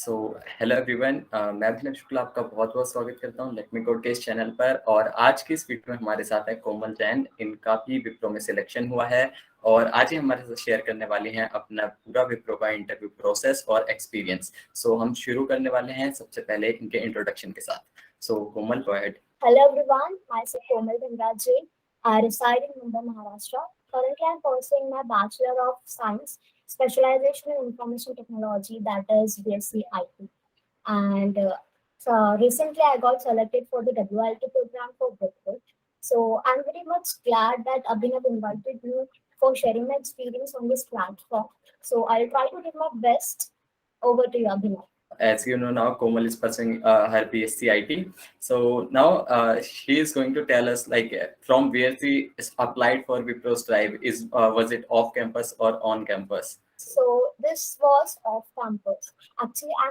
So hello everyone, मैं अभिनव शुक्ला आपका बहुत बहुत स्वागत करता हूँ लेट मी कोड के इस चैनल पर। और आज की इस वीडियो में हमारे साथ है कोमल जैन। इनका भी विप्रो में सिलेक्शन हुआ है और आज ही हमारे साथ शेयर करने वाले हैं अपना पूरा विप्रो का इंटरव्यू प्रोसेस और एक्सपीरियंस। सो हम शुरू करने वाले हैं सबसे पहले इनके इंट्रोडक्शन के साथ। So Komal, go ahead. Hello everyone, myself Komal Jain. I reside in Mumbai, Maharashtra. Currently, I'm pursuing my Bachelor of Science, specialization in Information Technology, that is BSc IT. And so recently, I got selected for the WIT program for Wipro. So I'm very much glad that Abhinav invited me for sharing my experience on this platform. So I'll try to give my best. Over to you, Abhinav. As you know now, Komal is pursuing her BSc IT. So now she is going to tell us from where she is applied for Wipro's Drive. Was it off campus or on campus? So this was off campus. Actually, I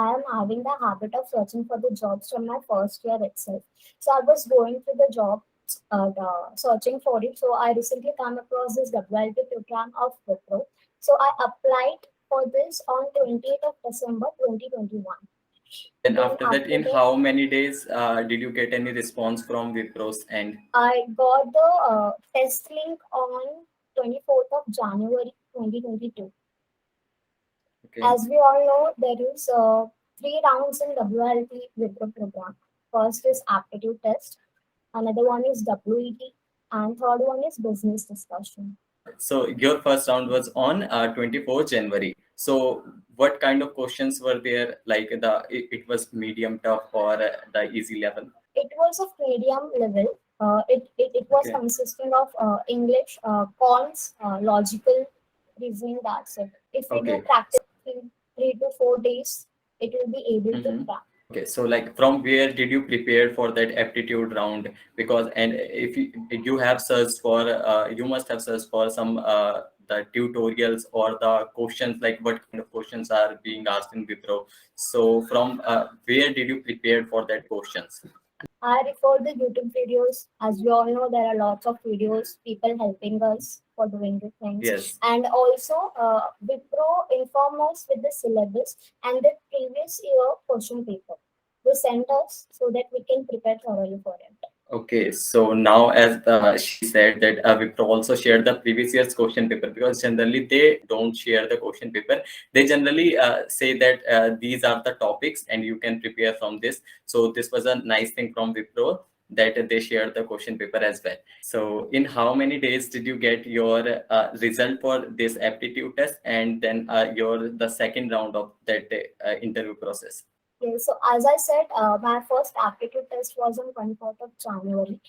am having the habit of searching for the jobs from my first year itself. So I was going through the job, searching for it. So I recently came across this WLT program of Wipro. So I applied for this on 28th of December 2021. And after that, in how many days did you get any response from Wipro's end? I got the test link on 24th of January 2022. Okay. As we all know, there is 3 rounds in WLT Wipro program. First is aptitude test, another one is WET, and third one is business discussion. So your first round was on 24th January. So what kind of questions were there? Like it was medium tough or the easy level? It was of medium level. It was Okay. consisting of English, cons, logical reasoning. That's it. If we do Okay. practice in 3 to 4 days, it will be able to crack. Okay, so like from where did you prepare for that aptitude round? Because and if you have searched for, you must have searched for some the tutorials or the questions, like what kind of questions are being asked in Wipro. So from where did you prepare for that questions? I refer the YouTube videos. As we all know, there are lots of videos, people helping us for doing the things. Yes. And also, Wipro inform us with the syllabus and the previous year question paper. They sent us so that we can prepare thoroughly for it. Okay, so now as she said that Wipro also shared the previous year's question paper, because generally they don't share the question paper. They generally say that these are the topics and you can prepare from this. So this was a nice thing from Wipro that they shared the question paper as well. So in how many days did you get your result for this aptitude test and then your the second round of that interview process? Okay, so as I said, my first aptitude test was on 24th of January.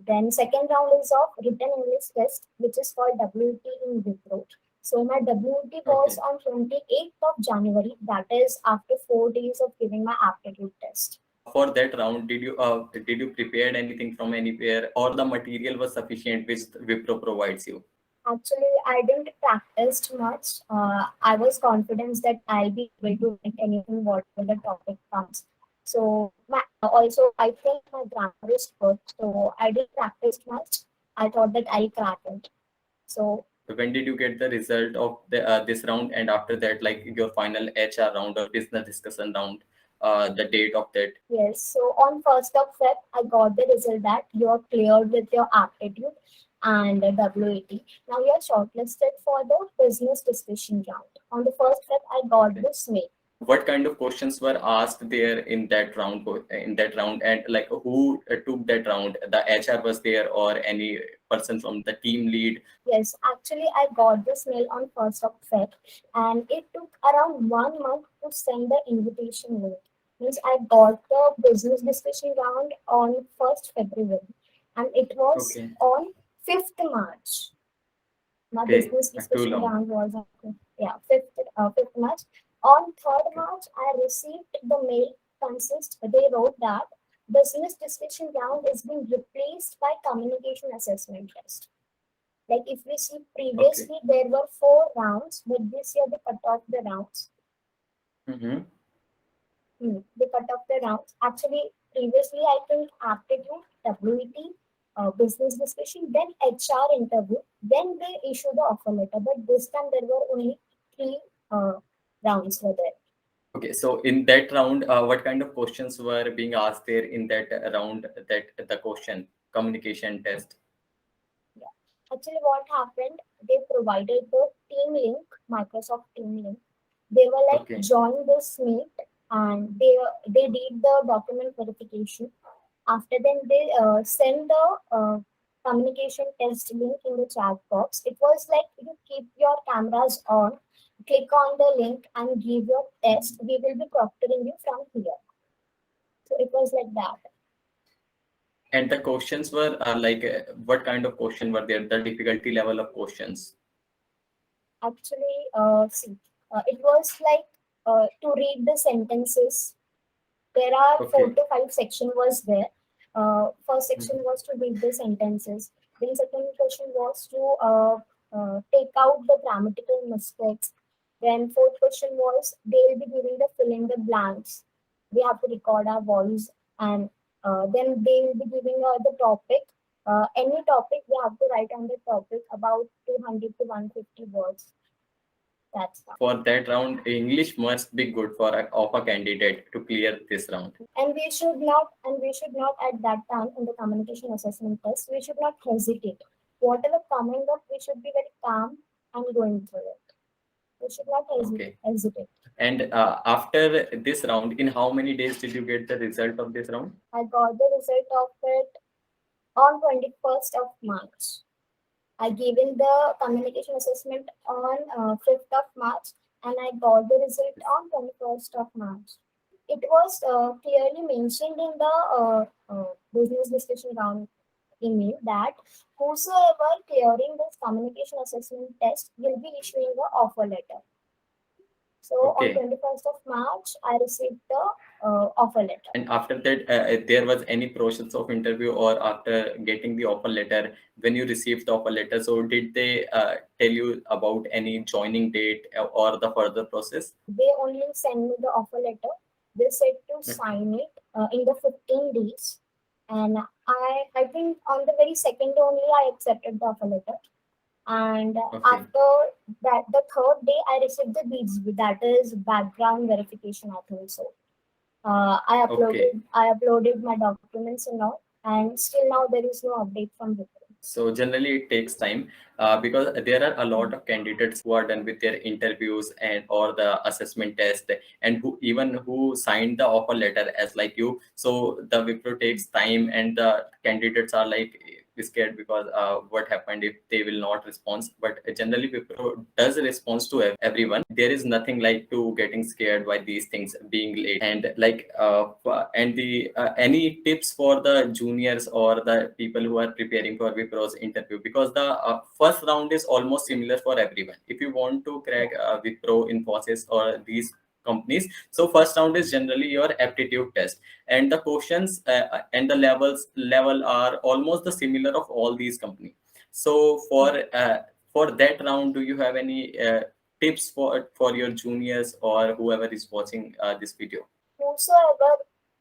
Then second round is of written English test, which is called WT in Wipro. So my WT was on 28th of January. That is after 4 days of giving my aptitude test. For that round, did you prepare anything from anywhere, or the material was sufficient which Wipro provides you? Actually, I didn't practice much. I was confident that I'll be able to write anything whatever the topic comes. So also I think my grammar is good. So I didn't practice much. I thought that I'll crack it. So when did you get the result of this round, and after that, like your final HR round or business discussion round, the date of that? Yes, so on 1st of Feb, I got the result that you are cleared with your aptitude and WAT. Now you are shortlisted for the business discussion round. On the 1st Feb, I got this mail. What kind of questions were asked there in that round? And like who took that round? The HR was there or any person from the team lead? Yes, actually, I got this mail on 1st of Feb, and it took around 1 month to send the invitation link. Means I got the business discussion round on 1st February, and it was on 5th March. My business discussion round was on 5th March. On 3rd March, I received the mail they wrote that business discussion round is being replaced by communication assessment test. Like if we see previously, there were 4 rounds, but this year they cut off the rounds. They cut off the rounds. Actually, previously I think aptitude, WET, business discussion, then HR interview, then they issue the offer letter. But this time there were only 3 rounds were there. Okay, so in that round, what kind of questions were being asked there in that round, that the question communication test? Yeah. Actually, what happened? They provided the team link, Microsoft team link. They were like, Okay. join this meet, and they did the document verification. After then, they send the communication test link in the chat box. It was like you keep your cameras on, click on the link, and give your test. We will be proctoring you from here. So it was like that. And the questions were like, what kind of question were there? The difficulty level of questions. Actually, see, it was like to read the sentences. There are four Okay. to five section was there. First section Mhm. was to read the sentences. Then second question was to take out the grammatical mistakes. Then fourth question was they will be giving the fill in the blanks. We have to record our voice, and then they will be giving the topic. Any topic we have to write on the topic about 200 to 150 words. That's all. For that round, English must be good for of a candidate to clear this round. And we should not at that time in the communication assessment test, we should not hesitate. Whatever coming up, we should be very calm and going through it. We should not Okay. hesitate. And after this round, in how many days did you get the result of this round? I got the result of it on 21st of March. I gave in the communication assessment on 5th of March, and I got the result on 21st of March. It was clearly mentioned in the business discussion round email that whosoever clearing this communication assessment test will be issuing the offer letter. So on Okay. 21st of March, I received the offer letter. And after that, there was any process of interview, or after getting the offer letter, when you received the offer letter, so did they tell you about any joining date or the further process? They only send me the offer letter. They said to Okay. sign it in the 15 days. And I think on the very second only I accepted the offer letter. And Okay. after that, the third day, I received the BGB, that is background verification, I think so. I Okay. uploaded I uploaded my documents and all, and still now there is no update from Wipro. So generally it takes time, because there are a lot of candidates who are done with their interviews and or the assessment test, and who signed the offer letter as like you. So the Wipro takes time, and the candidates are like scared because what happened if they will not respond. But generally Wipro does respond to everyone. There is nothing like to getting scared by these things being late. And like and the any tips for the juniors or the people who are preparing for Wipro's interview, because the first round is almost similar for everyone. If you want to crack Wipro, Infosys, or these companies, so first round is generally your aptitude test, and the questions and the level are almost the similar of all these companies. So for that round, do you have any tips for your juniors or whoever is watching this video? Whosoever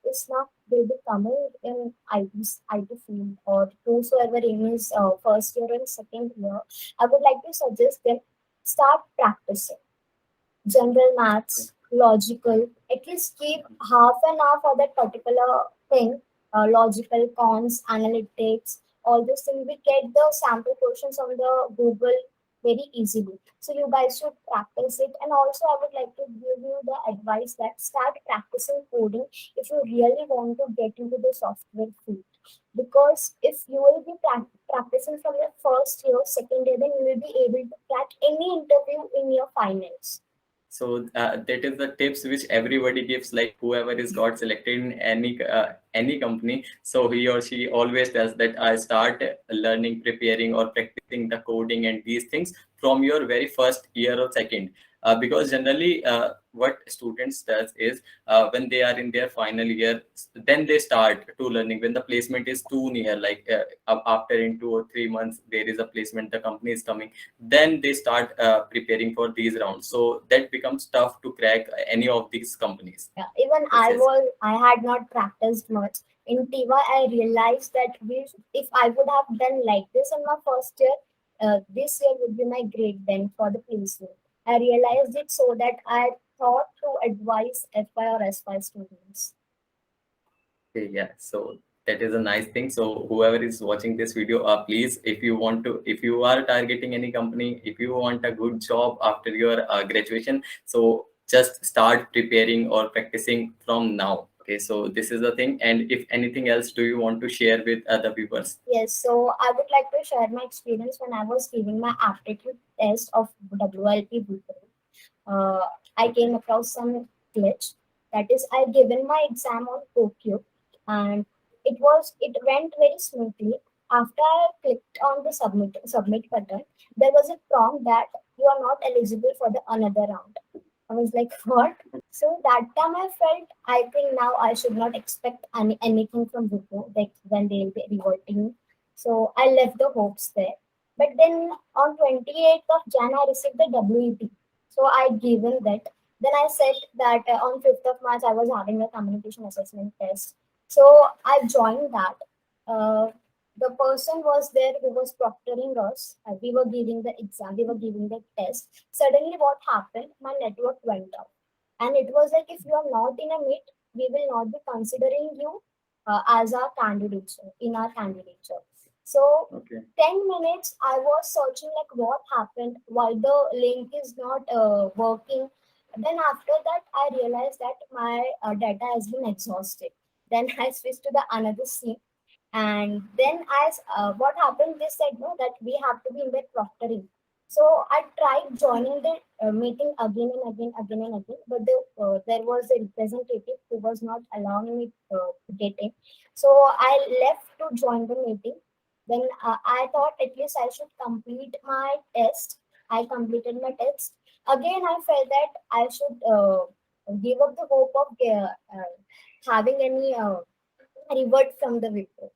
is not will be coming in IT field, or whosoever in his first year and second year, I would like to suggest them start practicing general maths, logical. At least keep half an hour for that particular thing. Logical, cons, analytics, all those things. We get the sample questions on the Google very easily. So you guys should practice it. And also, I would like to give you the advice that start practicing coding if you really want to get into the software field. Because if you will be practicing from your first year, second year, then you will be able to crack any interview in your finals. So that is the tips which everybody gives, like whoever is got selected in any company, so he or she always does that. I start learning, preparing, or practicing the coding and these things from your very first year or second, because generally what students does is when they are in their final year, then they start to learning when the placement is too near, like after in 2 or 3 months there is a placement, the company is coming, then they start preparing for these rounds, so that becomes tough to crack any of these companies. Yeah, even This is I had not practiced much. In Tiva, I realized that if I would have done like this in my first year, this year would be my grade then for the placement. I realized it so that I thought to advise FY or SY students. Okay, yeah. So that is a nice thing. So whoever is watching this video, please, if you want to, if you are targeting any company, if you want a good job after your graduation, so just start preparing or practicing from now. Okay, so this is the thing. And if anything else, do you want to share with other viewers? Yes, so I would like to share my experience when I was giving my aptitude test of WLP Wipro. I came across some glitch. That is, I given my exam on OQ, and it went very smoothly. After I clicked on the submit button, there was a prompt that you are not eligible for the another round. I was like, what? So that time I felt, I think now I should not expect anything from Wipro, like when they'll be reverting me. So I left the hopes there. But then on 28th of Jan, I received the WEP. So I given that. Then I said that on 5th of March, I was having a communication assessment test. So I joined that. Uh, the person was there who was proctoring us. We were giving the exam, we were giving the test. Suddenly, what happened? My network went out. And it was like, if you are not in a meet, we will not be considering you as our candidature, in our candidature. So Okay. 10 minutes I was searching like what happened, why the link is not working. Then after that I realized that my data has been exhausted. Then I switched to the another scene, and then as what happened, they said no that we have to be in that proctoring. So I tried joining the meeting again and again and again, but there was a representative who was not allowing me to get in. So I left to join the meeting. Then I thought at least I should complete my test. I completed my test. Again I felt that I should give up the hope of having any reward from the Wipro.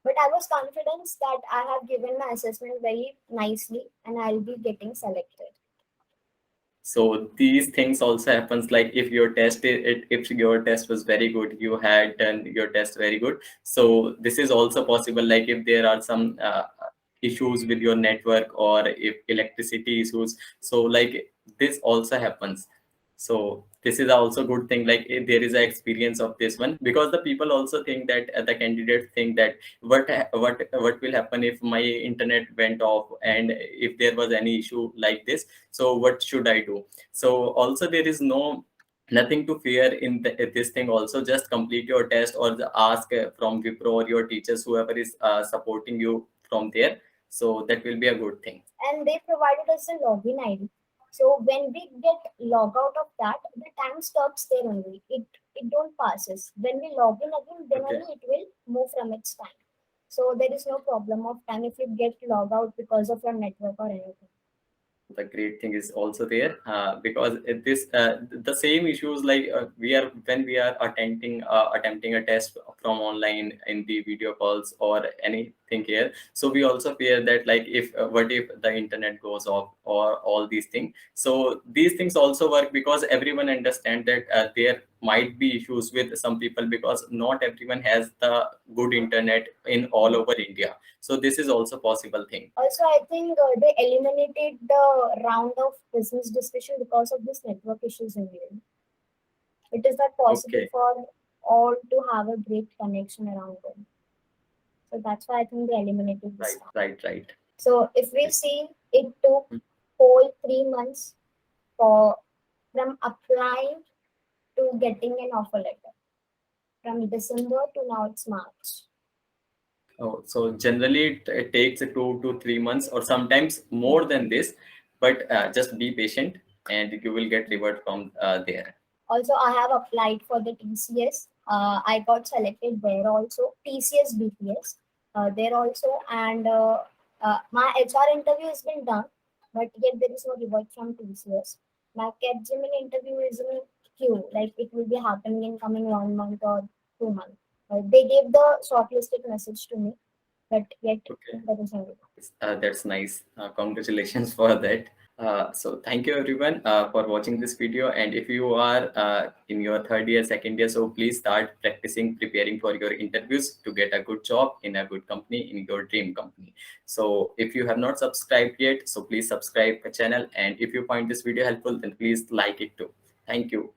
But I was confident that I have given my assessment very nicely and I'll be getting selected. So these things also happens, like if your if your test was very good, you had done your test very good. So this is also possible, like if there are some issues with your network or if electricity issues, so like this also happens. So this is also good thing, like if there is an experience of this one, because the people also think that the candidates think that what will happen if my internet went off, and if there was any issue like this, so what should I do? So also there is nothing to fear in this thing. Also just complete your test or ask from Wipro or your teachers, whoever is supporting you from there. So that will be a good thing. And they provided us a login ID. So when we get log out of that, the time stops there only. It don't passes. When we log in again, then Okay. only it will move from its time. So there is no problem of time if you get log out because of your network or anything. The great thing is also there, because this the same issues, like we are when we are attempting a test from online in the video calls or anything here, so we also fear that, like if what if the internet goes off or all these things. So these things also work because everyone understand that there might be issues with some people, because not everyone has the good internet in all over India. So this is also possible thing. Also, I think they eliminated the round of business discussion because of this network issues in India. It is not possible Okay. for all to have a great connection around them. So that's why I think they eliminated this Right, round. right. So if we see, it took whole 3 months for from applying to getting an offer letter. From December to now it's March. Oh, so generally it takes 2 to 3 months or sometimes more than this, but just be patient and you will get reward from there. Also, I have applied for the TCS. I got selected there also. TCS BPS there also, and my HR interview has been done, but yet there is no reward from TCS. My Capgemini interview is in queue, like it will be happening in coming 1 month or 2 months. They gave the shortlisted message to me, but yet Okay, there is no reward. that's nice. Congratulations for that. So thank you everyone for watching this video. And if you are in your third year, second year, so please start practicing, preparing for your interviews to get a good job in a good company, in your dream company. So if you have not subscribed yet, so please subscribe the channel. And if you find this video helpful, then please like it too. Thank you.